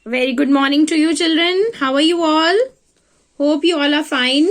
Very good morning to you children. How are you all? Hope you all are fine.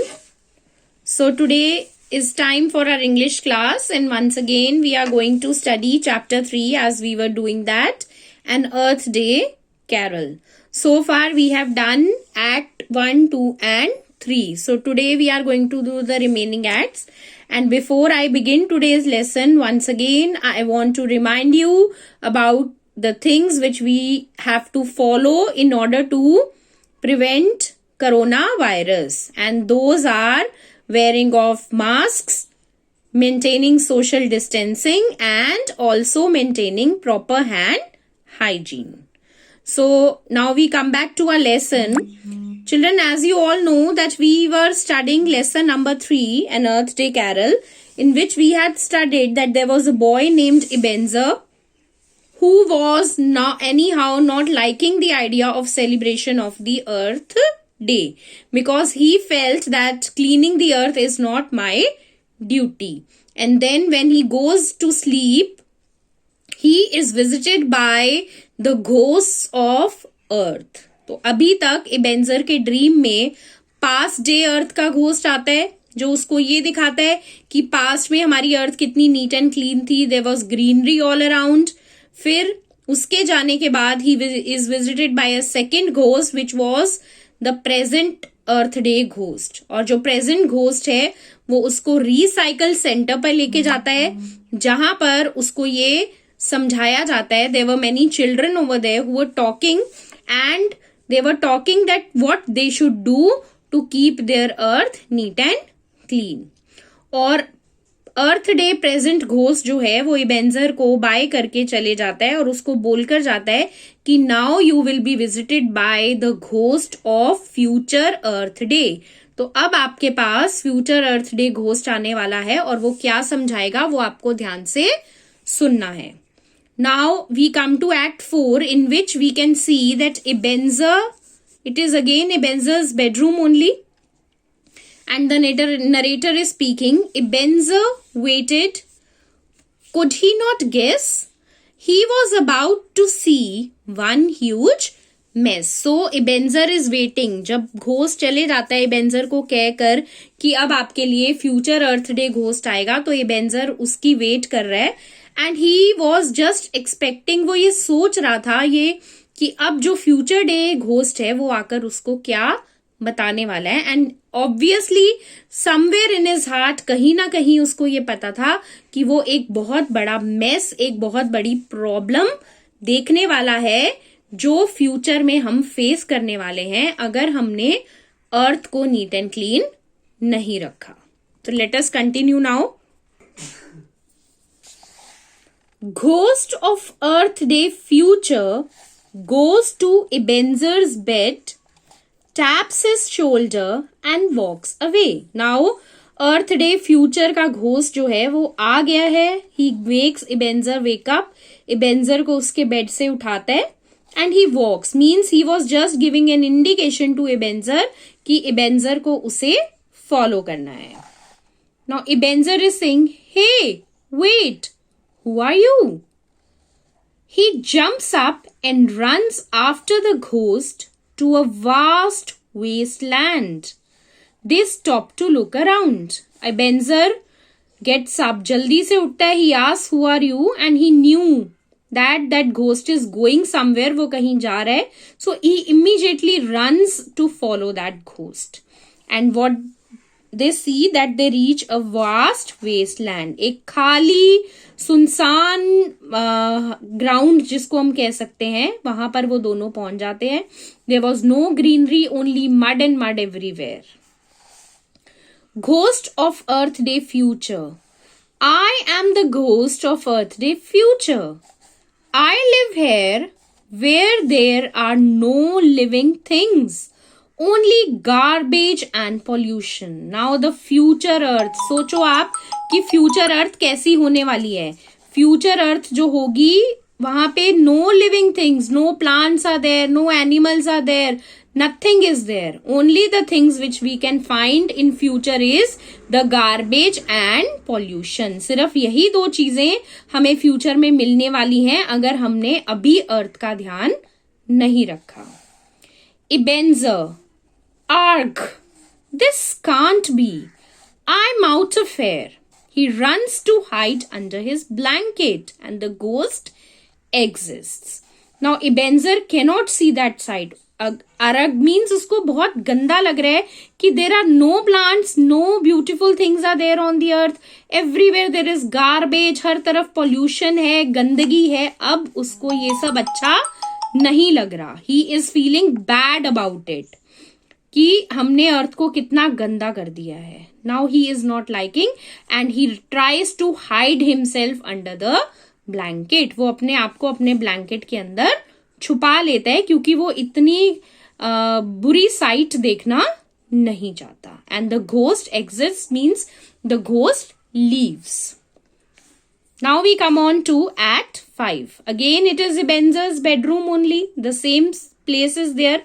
So today is time for our English class, and once again we are going to study chapter 3 as we were doing that, an Earth Day Carol. So far we have done act 1, 2 and 3. So today we are going to do the remaining acts. And before I begin today's lesson, once again I want to remind you about the things which we have to follow in order to prevent coronavirus, and those are wearing of masks, maintaining social distancing, and also maintaining proper hand hygiene. So now we come back to our lesson. Children, as you all know that we were studying lesson number 3, an Earth Day Carol, in which we had studied that there was a boy named Ebenezer who was not liking the idea of celebration of the Earth Day, because he felt that cleaning the earth is not my duty. And then when he goes to sleep, he is visited by the ghosts of earth. तो अभी तक इबेंजर के dream में past day अर्थ का ghost आता है, जो उसको ये दिखाता है कि पास्ट में हमारी अर्थ कितनी नीट एंड क्लीन थी, there was greenery all around. फिर उसके जाने के बाद he is visited by a second ghost which was the present earth day ghost. और जो प्रेजेंट घोस्ट है वो उसको रिसाइकल सेंटर पर लेके जाता है, जहां पर उसको ये समझाया जाता है. There were many children over there who were talking and they were talking that what they should do to keep their earth neat and clean. और अर्थ डे प्रेजेंट घोस्ट जो है वो इबेंजर को बाय करके चले जाता है और उसको बोलकर जाता है कि now you will be visited by the ghost of future earth day. तो अब आपके पास फ्यूचर अर्थ डे घोस्ट आने वाला है और वो क्या समझाएगा वो आपको ध्यान से सुनना है. Now we come to Act 4, in which we can see that Ebenezer, it is again Ebenezer's bedroom only, and the narrator is speaking. Ebenezer waited. Could he not guess? He was about to see one huge mess. So Ebenezer is waiting. जब ghost चले जाता है Ebenezer को कहकर कि अब आपके लिए फ्यूचर अर्थ डे घोस्ट आएगा, तो Ebenezer उसकी वेट कर रहा है. And he was just expecting, वो ये सोच रहा था ये कि अब जो फ्यूचर डे घोस्ट है वो आकर उसको क्या बताने वाला है. And obviously somewhere in his heart कहीं ना कहीं उसको ये पता था कि वो एक बहुत बड़ा मेस, एक बहुत बड़ी प्रॉब्लम देखने वाला है जो फ्यूचर में हम फेस करने वाले हैं अगर हमने अर्थ को नीट एंड क्लीन नहीं रखा. तो let us continue now. Ghost of Earth Day Future goes to Ebenezer's bed, taps his shoulder and walks away. Now, Earth Day Future का घोस्ट जो है वो आ गया है. He makes Ebenezer wake up. Ebenezer को उसके बेड से उठाता है and he walks. Means he was just giving an indication to Ebenezer कि Ebenezer को उसे follow करना है. Now, Ebenezer is saying, hey, wait. Who are you? He jumps up and runs after the ghost to a vast wasteland. They stop to look around. Ebenezer gets up. जल्दी से उठता है. He asks, who are you? And he knew that ghost is going somewhere. वो कहीं जा रहा है. So he immediately runs to follow that ghost. And what they see that they reach a vast wasteland. एक खाली सुनसान ground जिसको हम कह सकते हैं, वहां पर वो दोनों पहुंच जाते हैं. There was no greenery, only mud and mud everywhere. Ghost of Earth Day Future. I am the ghost of Earth Day Future. I live here where there are no living things. Only garbage and pollution. Now the future earth. सोचो आप कि future अर्थ कैसी होने वाली है. Future अर्थ जो होगी वहां पे no living things, no plants are there, no animals are there, nothing is there. Only the things which we can find in future is the garbage and pollution. सिर्फ यही दो चीजें हमें फ्यूचर में मिलने वाली हैं अगर हमने अभी अर्थ का ध्यान नहीं रखा. Ebenezer, arg, this can't be. I'm out of air. He runs to hide under his blanket and the ghost exists. Now Ebenezer cannot see that side. Arag means उसको बहुत गंदा लग रहा है कि there are no plants, no beautiful things are there on the earth. Everywhere there is garbage, हर तरफ pollution है, गंदगी है. अब उसको ये सब अच्छा नहीं लग रहा. He is feeling bad about it. कि हमने अर्थ को कितना गंदा कर दिया है. Now he is not liking and he tries to hide himself under the blanket. वो अपने आप को अपने ब्लैंकेट के अंदर छुपा लेता है क्योंकि वो इतनी बुरी साइट देखना नहीं चाहता. And the ghost exists means the ghost leaves. Now we come on to Act 5. Again it is Ebenezer's bedroom only. The same place is there.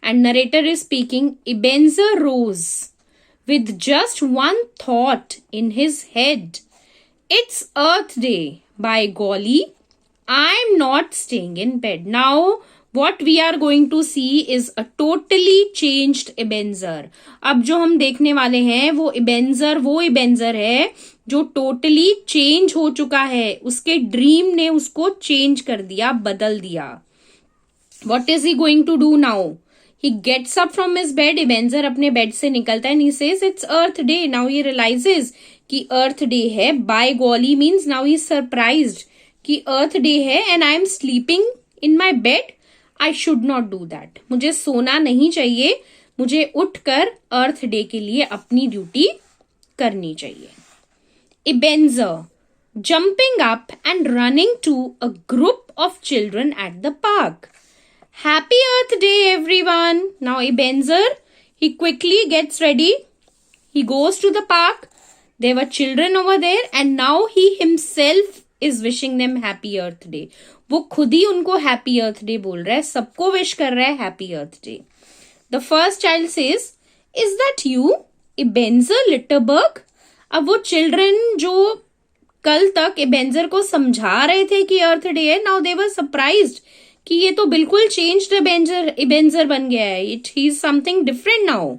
And narrator is speaking. Ebenezer rose with just one thought in his head. It's Earth Day. By golly, I'm not staying in bed. Now, what we are going to see is a totally changed Ebenezer. अब जो हम देखने वाले हैं वो Ebenezer है जो totally change हो चुका है. उसके dream ने उसको change कर दिया, बदल दिया. What is he going to do now? He gets up from his bed. Ebenezer अपने bed से निकलता है and he says it's Earth Day. Now he realizes कि Earth Day है. By golly means now he is surprised कि Earth Day है and I am sleeping in my bed. I should not do that. मुझे सोना नहीं चाहिए. मुझे उठकर Earth Day के लिए अपनी ड्यूटी करनी चाहिए. Ebenezer jumping up and running to a group of children at the park. Happy Earth Day, everyone. Now Ebenezer, he quickly gets ready. He goes to the park. There were children over there and now he himself is wishing them Happy Earth Day. वो खुद ही उनको Happy Earth Day बोल रहा है. सबको wish कर रहा है Happy Earth Day. The first child says, Is that you, Ebenezer Litterberg? अब वो children जो कल तक Ebenezer को समझा रहे थे कि Earth Day है, now they were surprised कि ये तो बिल्कुल changed Ebenezer बन गया है. He is something different now.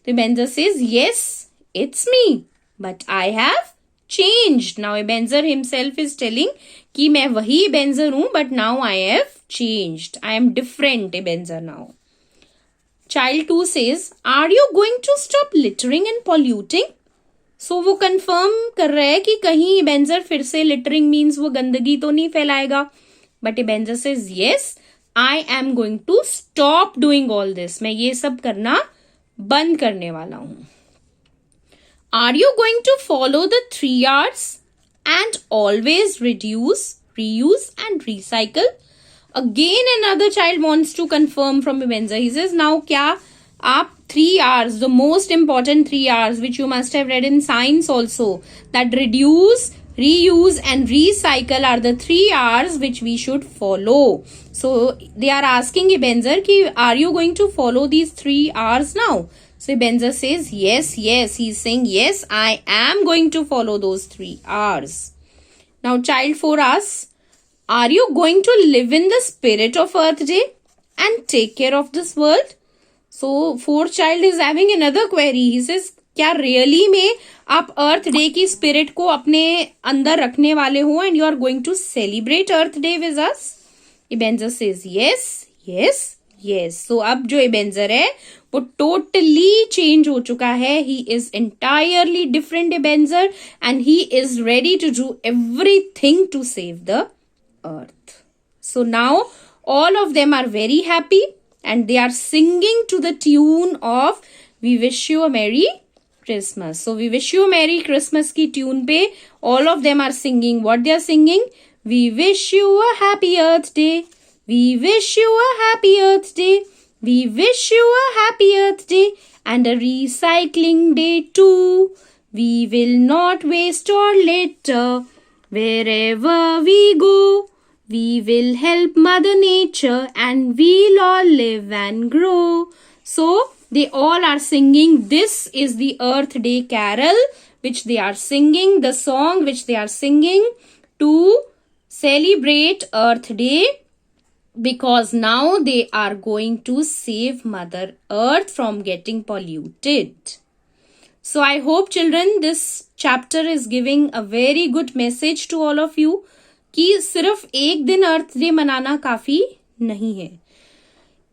तो Ebenezer says, Yes, it's me, but I have changed. Now Ebenezer himself is telling कि मैं वही Ebenezer हूँ, but now I have changed. I am different Ebenezer now. Child 2 says, Are you going to stop littering and polluting? So वो confirm कर रहा है कि कहीं Ebenezer फिर से littering means वो गंदगी तो नहीं फैलाएगा. But Ebenezer says, Yes, I am going to stop doing all this. मैं ये सब करना बंद करने वाला हूँ. Are you going to follow the 3 R's and always reduce, reuse and recycle? Again another child wants to confirm from Ebenezer. He says, now क्या आप 3 R's, the most important 3 R's which you must have read in science also, that reduce, reuse and recycle are the 3 R's which we should follow. So they are asking Ebenezer ki, are you going to follow these 3 R's now? So Ebenezer says yes, yes. He is saying yes, I am going to follow those 3 R's. Now child 4 asks, are you going to live in the spirit of Earth Day and take care of this world? So 4th child is having another query. He says, क्या really में आप अर्थ day की spirit को अपने अंदर रखने वाले हो and you are going to celebrate earth day with us? Ebenezer says yes, yes, yes. So अब जो Ebenezer है वो टोटली चेंज हो चुका है. He is entirely different Ebenezer and he is ready to do everything to save the earth. So now all of them are very happy and they are singing to the tune of We Wish You a Merry Christmas. So We Wish You a Merry Christmas की tune पे all of them are singing. What they are singing? We wish you a happy Earth Day. We wish you a happy Earth Day. We wish you a happy Earth Day and a recycling day too. We will not waste or litter wherever we go. We will help Mother Nature and we'll all live and grow. So they all are singing. This is the Earth Day carol which they are singing, the song which they are singing to celebrate Earth Day because now they are going to save Mother Earth from getting polluted. So I hope children this chapter is giving a very good message to all of you कि सिर्फ एक दिन अर्थ day मनाना काफी नहीं है.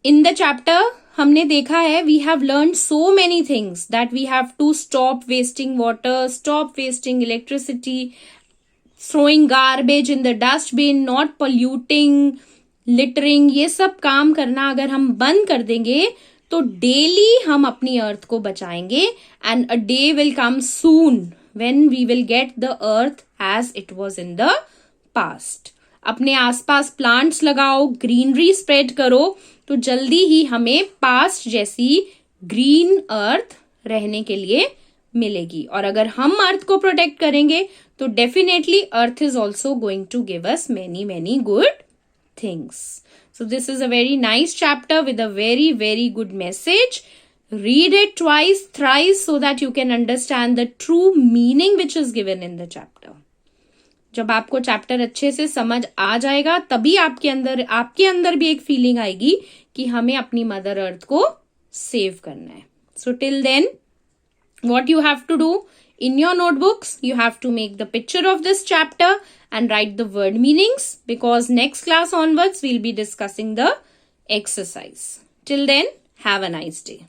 In the chapter हमने देखा है we have learned so many things that we have to stop wasting water, stop wasting electricity, throwing garbage in the dustbin, not polluting, littering. ये सब काम करना अगर हम बंद कर देंगे तो डेली हम अपनी अर्थ को बचाएंगे and a day will come soon when we will get the earth as it was in the past. अपने आसपास प्लांट्स लगाओ, ग्रीनरी स्प्रेड करो, तो जल्दी ही हमें पास्ट जैसी ग्रीन अर्थ रहने के लिए मिलेगी. और अगर हम अर्थ को प्रोटेक्ट करेंगे तो definitely earth is also going to give us many good things. So this is a very nice chapter with a very good message. Read it twice, thrice so that you can understand the true meaning which is given in the chapter. जब आपको chapter अच्छे से समझ आ जाएगा तभी आपके अंदर भी एक फीलिंग आएगी कि हमें अपनी मदर अर्थ को सेव करना है. So till then, what you have to do in your notebooks, you have to make the picture of this chapter and write the word meanings, because next class onwards we'll be discussing the exercise. Till then, have a nice day.